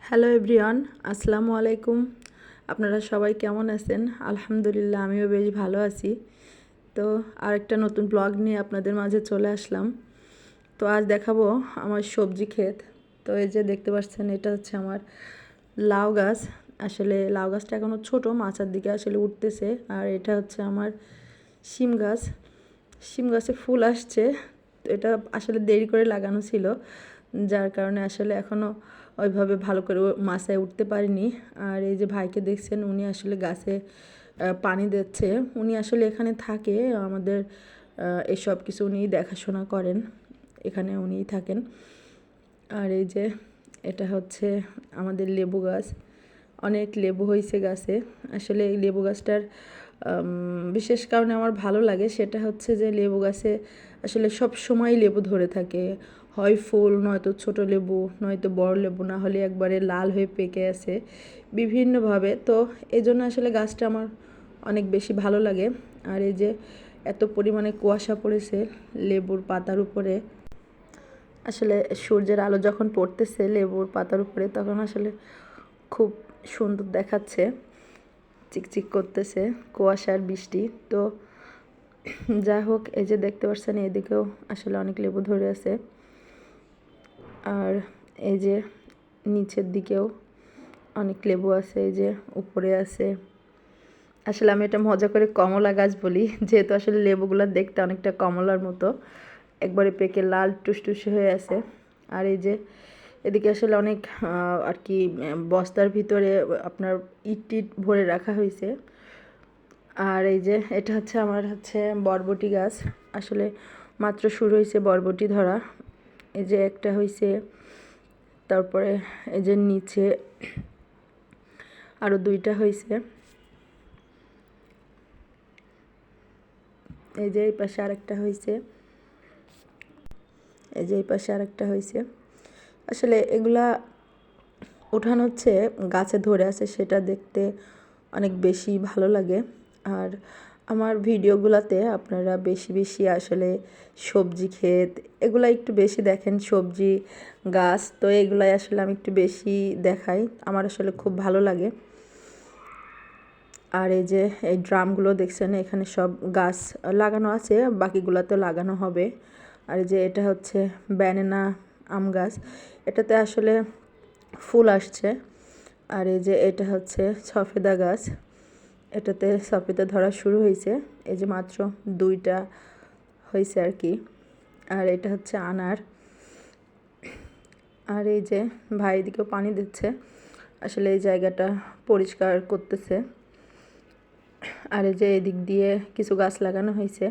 Hello everyone, আসসালামু আলাইকুম। আপনারা সবাই কেমন আছেন? আলহামদুলিল্লাহ, আমিও বেশ ভালো আছি। তো আরেকটা নতুন ব্লগ নিয়ে আপনাদের মাঝে চলে আসলাম। তো আজ দেখাবো আমার সবজি ক্ষেত। তো এই যে দেখতে পাচ্ছেন, এটা হচ্ছে আমার লাউ গাছ। আসলে লাউ গাছটা এখনও ছোটো, মাচার দিকে আসলে উঠতেছে। আর এটা হচ্ছে আমার শিম গাছ। শিম গাছে ফুল আসছে। তো এটা আসলে দেরি করে লাগানো ছিল, যার কারণে আসলে এখনও ওইভাবে ভালো করে মাচায় উঠতে পারিনি। আর এই যে ভাইকে দেখছেন, উনি আসলে গাছে পানি দিচ্ছে। উনি আসলে এখানে থাকে, আমাদের এসব কিছু উনি দেখাশোনা করেন, এখানে উনিই থাকেন। আর এই যে এটা হচ্ছে আমাদের লেবু গাছ। অনেক লেবু হয়েছে গাছে। আসলে এই লেবু গাছটার বিশেষ কারণে আমার ভালো লাগে, সেটা হচ্ছে যে লেবু গাছে আসলে সব সময় লেবু ধরে থাকে। হয় ফুল, নয়তো ছোট লেবু, নয়তো বড় লেবু, না হলে একবারে লাল হয়ে পেকে আছে বিভিন্নভাবে। তো এই জন্য আসলে গাছটা আমার অনেক বেশি ভালো লাগে। আর এই যে এত পরিমাণে কুয়াশা পড়েছে লেবুর পাতার উপরে। আসলে সূর্যের আলো যখন পড়তেছে লেবুর পাতার উপরে, তখন আসলে খুব সুন্দর দেখাচ্ছে, চিকচিক করতেছে কুয়াশার বৃষ্টি। তো যাই হোক, এই যে দেখতে পাচ্ছেন, এদিকেও আসলে অনেক লেবু ধরে আছে। আর এই যে নিচের দিকেও অনেক লেবু আছে, এই যে উপরে আছে। আসলে আমি এটা মজা করে কমলা গাছ বলি, যেহেতু আসলে লেবুগুলো দেখতে অনেকটা কমলার মতো, একবারে পেকে লাল টুসটুসে হয়ে আছে। আর এই যে এদিকে আসলে অনেক আর কি বস্তার ভিতরে আপনার ইট ভরে রাখা হয়েছে। আর এই যে এটা হচ্ছে আমার বরবটি গাছ। আসলে মাত্র শুরু হয়েছে বরবটি ধরা। এই যে একটা হয়েছে, তারপরে এই যে নিচে আরও দুইটা হয়েছে। এই যে এই পাশে আরেকটা হয়েছে, এই যে এই পাশে আরেকটা হয়েছে। আসলে এগুলা উঠান হচ্ছে গাছে ধরে আছে, সেটা দেখতে অনেক বেশি ভালো লাগে। আর আমার ভিডিওগুলোতে আপনারা বেশি বেশি আসলে সবজি ক্ষেত এগুলা একটু বেশি দেখেন, সবজি গাছ। তো এগুলাই আসলে আমি একটু বেশি দেখাই, আমার আসলে খুব ভালো লাগে। আর এই যে এই ড্রামগুলো দেখছেন, এখানে সব গাছ লাগানো আছে, বাকিগুলোতে লাগানো হবে। আর এই যে এটা হচ্ছে ব্যানানা আম গাছ, এটাতে আসলে ফুল আসছে। আর এই যে এটা হচ্ছে সফেদা গাছ, এটাতে সফেদা ধরা শুরু হয়েছে, এই যে মাত্র দুইটা হয়েছে আর কি। আর এটা হচ্ছে আনার। আর এই যে ভাই দিকেও পানি দিচ্ছে, আসলে এই জায়গাটা পরিষ্কার করতেছে। আর এই যে এদিক দিয়ে কিছু গাছ লাগানো হয়েছে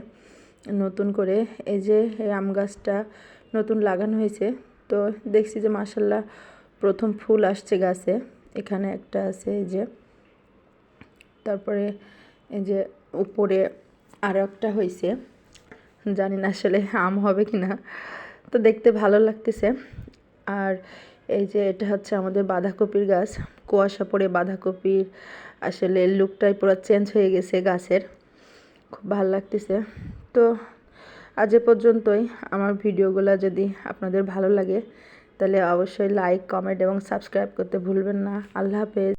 নতুন করে। এই যে এই আম গাছটা নতুন লাগানো হয়েছে। তো দেখছি যে মাশাল্লাহ প্রথম ফুল আসছে গাছে, এখানে একটা আছে এই যে। তারপরে এই যে উপরে আরও একটা হয়েছে, জানি না আসলে আম হবে কি না। তো দেখতে ভালো লাগতেছে। আর এই যে এটা হচ্ছে আমাদের বাঁধাকপির গাছ। কুয়াশা পড়ে বাঁধাকপির আসলে লুকটাই পুরো চেঞ্জ হয়ে গেছে গাছের, খুব ভালো লাগতেছে। তো আজ এ পর্যন্তই। আমার ভিডিওগুলো যদি আপনাদের ভালো লাগে তাহলে অবশ্যই লাইক, কমেন্ট এবং সাবস্ক্রাইব করতে ভুলবেন না। আল্লাহ হাফেজ।